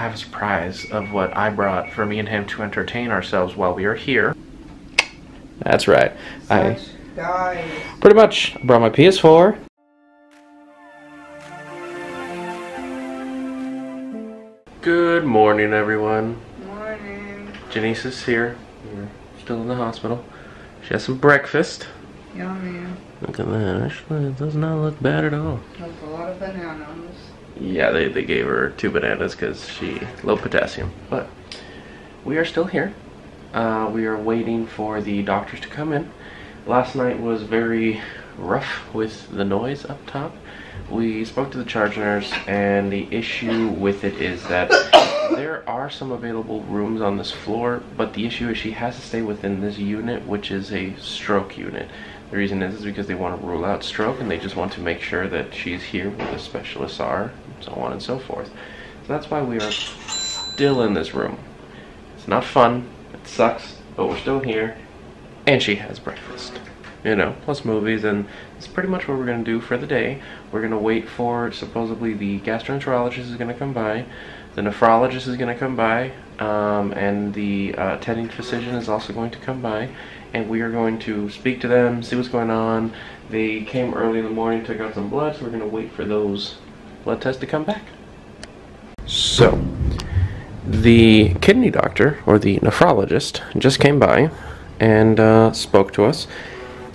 I have a surprise of what I brought for me and him to entertain ourselves while we are here. That's right. Guys. Pretty much brought my PS4. Good morning, everyone. Morning. Janiece is here. We're still in the hospital. She has some breakfast. Yummy. Look at that. Actually, it does not look bad at all. That's a lot of bananas. Yeah, they gave her 2 bananas because she low potassium. But we are still here. We are waiting for the doctors to come in. Last night was very rough with the noise up top. We spoke to the charge nurse, and the issue with it is that there are some available rooms on this floor, but the issue is she has to stay within this unit, which is a stroke unit. The reason is because they want to rule out stroke, and they just want to make sure that she's here where the specialists are, and so on and so forth. So that's why we are still in this room. It's not fun, it sucks, but we're still here, and she has breakfast. You know, plus movies, and it's pretty much what we're going to do for the day. We're going to wait for, supposedly, the gastroenterologist is going to come by, the nephrologist is going to come by, and the attending physician is also going to come by, and we are going to speak to them, see what's going on. They came early in the morning, took out some blood, so we're going to wait for those blood tests to come back. So, the kidney doctor, or the nephrologist, just came by and spoke to us.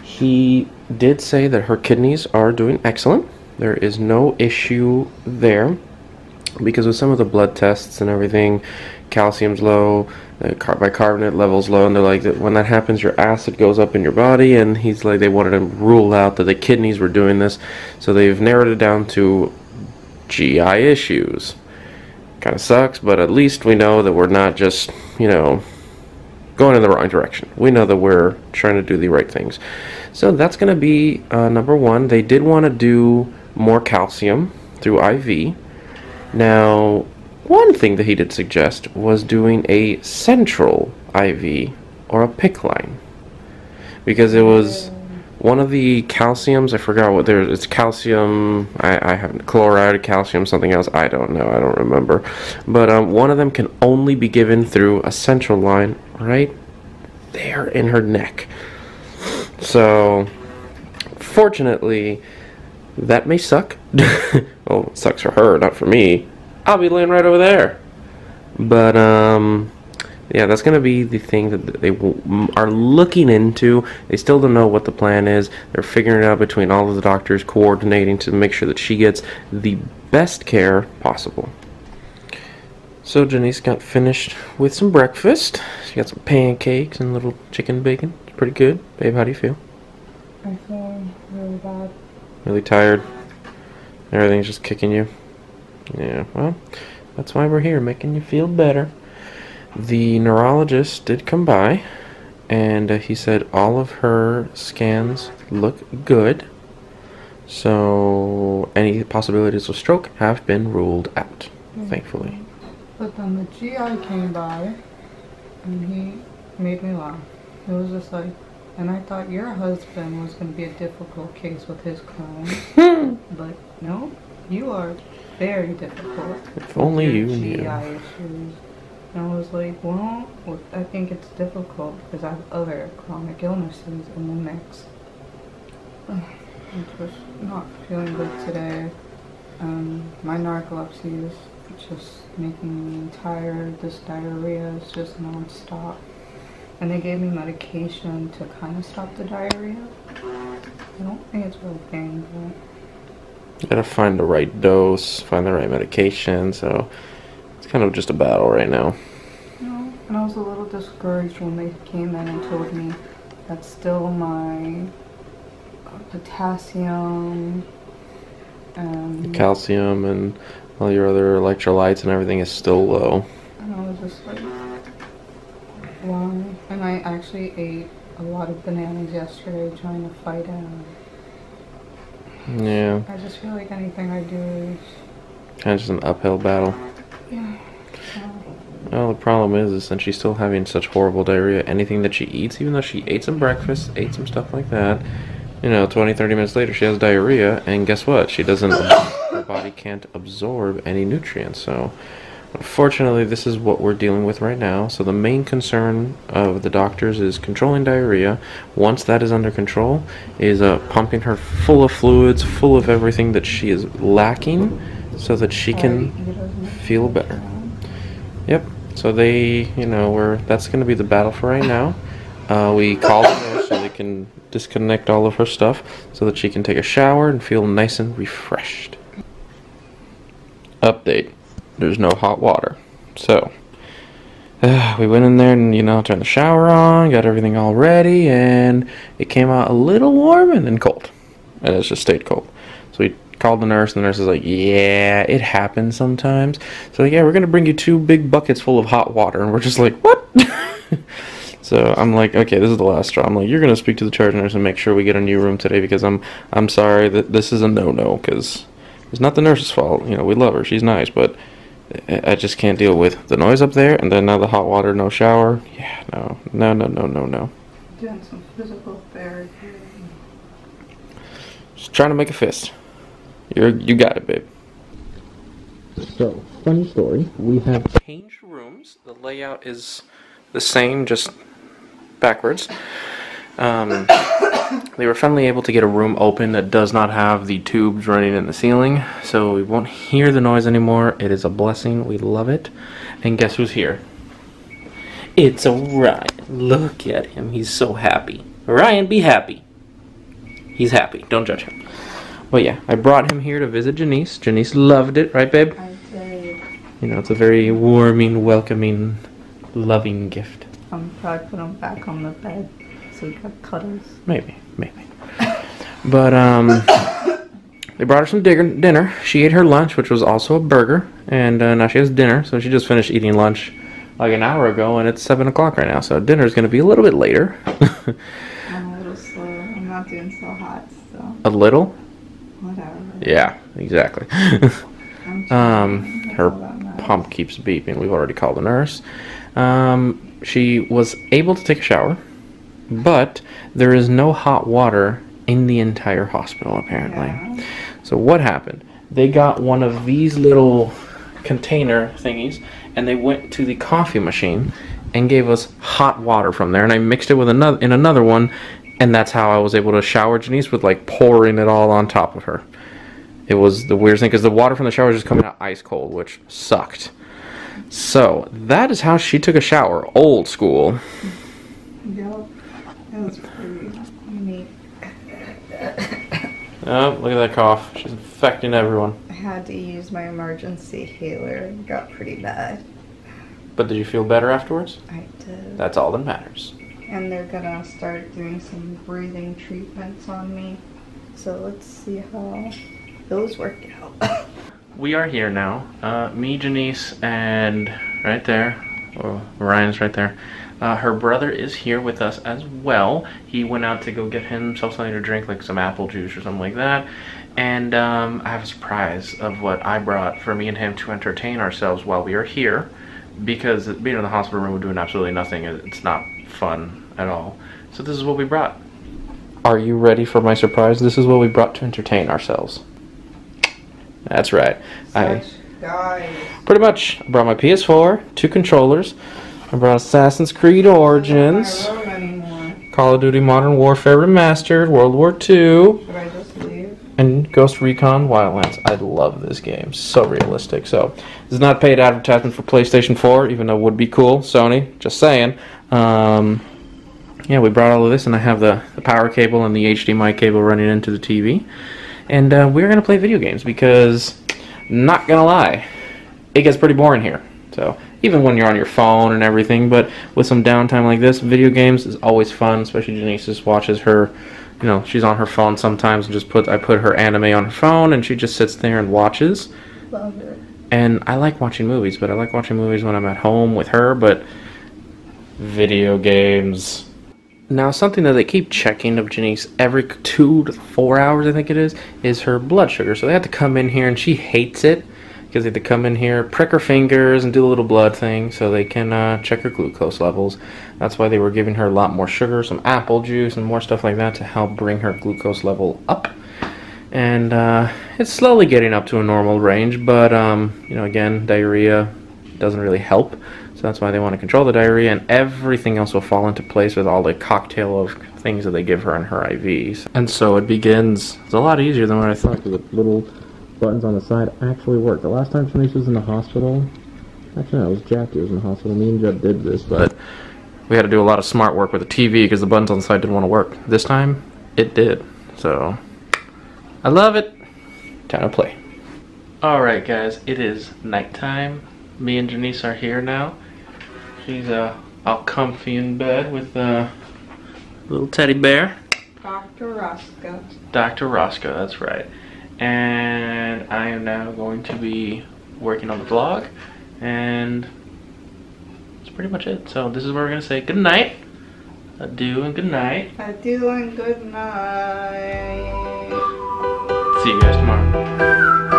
He did say that her kidneys are doing excellent. There is no issue there, because with some of the blood tests and everything, calcium's low, bicarbonate level's low, and they're like, when that happens, your acid goes up in your body, and he's like, they wanted to rule out that the kidneys were doing this, so they've narrowed it down to GI issues. Kind of sucks, but at least we know that we're not just, you know, going in the wrong direction. We know that we're trying to do the right things. So that's going to be number one. They did want to do more calcium through IV. Now, one thing that he did suggest was doing a central IV or a PICC line, because it was one of the calciums, I forgot what there is. It's calcium, I have chloride, calcium, something else, I don't know, I don't remember. But one of them can only be given through a central line right there in her neck. So, fortunately, that may suck. Well, it sucks for her, not for me. I'll be laying right over there. But, yeah, that's going to be the thing that they are looking into. They still don't know what the plan is. They're figuring it out between all of the doctors, coordinating to make sure that she gets the best care possible. So Janiece got finished with some breakfast. She got some pancakes and little chicken bacon. It's pretty good. Babe, how do you feel? I feel really bad. Really tired? Everything's just kicking you? Yeah, well, that's why we're here, making you feel better. The neurologist did come by, and he said all of her scans look good. So any possibilities of stroke have been ruled out, thankfully. But then the GI came by, and he made me laugh. It was just like, and I thought your husband was going to be a difficult case with his Crohn's. But no, you are very difficult. If only you knew. knew. GI issues. And I was like, well, I think it's difficult because I have other chronic illnesses in the mix. I'm just not feeling good today. My narcolepsy is just making me tired. This diarrhea is just non-stop. And they gave me medication to kind of stop the diarrhea. I don't think it's working, but... You gotta find the right dose, find the right medication, so it's kind of just a battle right now. No, and I was a little discouraged when they came in and told me that still my potassium and... The calcium and all your other electrolytes and everything is still low. And I was just like, wow. And I actually ate a lot of bananas yesterday trying to fight it. Yeah. I just feel like anything I do is... kind of just an uphill battle. Yeah. Well, the problem is since she's still having such horrible diarrhea, anything that she eats, even though she ate some breakfast, ate some stuff like that, you know, 20, 30 minutes later she has diarrhea, and guess what? She doesn't, her body can't absorb any nutrients, so Unfortunately, this is what we're dealing with right now. So the main concern of the doctors is controlling diarrhea. Once that is under control, is pumping her full of fluids, full of everything that she is lacking, so that she can feel better. Yep. So they, that's going to be the battle for right now. We called the nurse so they can disconnect all of her stuff so that she can take a shower and feel nice and refreshed. Update. There's no hot water. So, we went in there and, turned the shower on, got everything all ready, and it came out a little warm and then cold. And it's just stayed cold. So we called the nurse, and the nurse is like, yeah, it happens sometimes. So, yeah, we're going to bring you 2 big buckets full of hot water. And we're just like, what? So I'm like, okay, this is the last straw. I'm like, you're going to speak to the charge nurse and make sure we get a new room today, because I'm sorry that this is a no-no, because it's not the nurse's fault. We love her. She's nice, but I just can't deal with the noise up there, and then now the hot water, no shower. Yeah, no. Doing some physical therapy. Just trying to make a fist. You got it, babe. So, funny story. We have changed rooms. The layout is the same, just backwards. They were finally able to get a room open that does not have the tubes running in the ceiling, so we won't hear the noise anymore. It is a blessing. We love it. And guess who's here? It's Orion. Look at him. He's so happy. Orion, be happy. He's happy. Don't judge him. But yeah, I brought him here to visit Janiece. Janiece loved it, right, babe? I did. It's a very warming, welcoming, loving gift. I'm probably put him back on the bed so we got cuddles. Maybe. But, they brought her some dinner. She ate her lunch, which was also a burger, and now she has dinner. So she just finished eating lunch like an hour ago, and it's 7 o'clock right now, so dinner's going to be a little bit later. I'm a little slow. I'm not doing so hot, so. A little? Whatever. Yeah, exactly. Her pump keeps beeping. We've already called the nurse. She was able to take a shower, but there is no hot water in the entire hospital, apparently. Yeah. So what happened? They got one of these little container thingies, and they went to the coffee machine and gave us hot water from there, and I mixed it with another one, and that's how I was able to shower Janiece, with like pouring it all on top of her. It was the weirdest thing, because the water from the shower was just coming out ice cold, which sucked. So that is how she took a shower, old school. Yep, that was pretty neat. Oh, look at that cough. She's infecting everyone. I had to use my emergency healer. It got pretty bad. But did you feel better afterwards? I did. That's all that matters. And they're gonna start doing some breathing treatments on me. So let's see how those work out. We are here now. Me, Janiece, and right there, Orion's right there. Her brother is here with us as well. He went out to go get himself something to drink, like some apple juice or something like that. And I have a surprise of what I brought for me and him to entertain ourselves while we are here. Because being in the hospital room, we're doing absolutely nothing. It's not fun at all. So this is what we brought. Are you ready for my surprise? This is what we brought to entertain ourselves. That's right. Guys. Pretty much. I brought my PS4, 2 controllers. I brought Assassin's Creed Origins, Call of Duty Modern Warfare Remastered, World War II, Should I just leave? and Ghost Recon Wildlands. I love this game. So realistic. So, this is not paid advertisement for PlayStation 4, even though it would be cool. Sony, just saying. Yeah, we brought all of this, and I have the power cable and the HDMI cable running into the TV. And we're going to play video games because, not going to lie, it gets pretty boring here. So, even when you're on your phone and everything, but with some downtime like this, video games is always fun, especially Janiece just watches her, she's on her phone sometimes, and I put her anime on her phone, and she just sits there and watches. Love it. And I like watching movies, but I like watching movies when I'm at home with her, but video games. Now, something that they keep checking of Janiece every 2 to 4 hours, I think it is her blood sugar. So they have to come in here, and she hates it, because they have to come in here, prick her fingers, and do the little blood thing so they can check her glucose levels. That's why they were giving her a lot more sugar, some apple juice, and more stuff like that to help bring her glucose level up. And it's slowly getting up to a normal range, but, again, diarrhea, doesn't really help. So that's why they want to control the diarrhea, and everything else will fall into place with all the cocktail of things that they give her in her IVs. And so it begins. It's a lot easier than what I thought, because the little buttons on the side actually work. The last time Janiece was in the hospital, actually no, it was Jackie was in the hospital. Me and Judd did this, but we had to do a lot of smart work with the TV because the buttons on the side didn't want to work. This time, it did. So, I love it. Time to play. Alright guys, it is nighttime. Me and Janiece are here now. She's all comfy in bed with a little teddy bear. Dr. Roscoe. Dr. Roscoe, that's right. And I am now going to be working on the vlog, and that's pretty much it. So this is where we're going to say good night. Adieu and good night. Adieu and good night. See you guys tomorrow.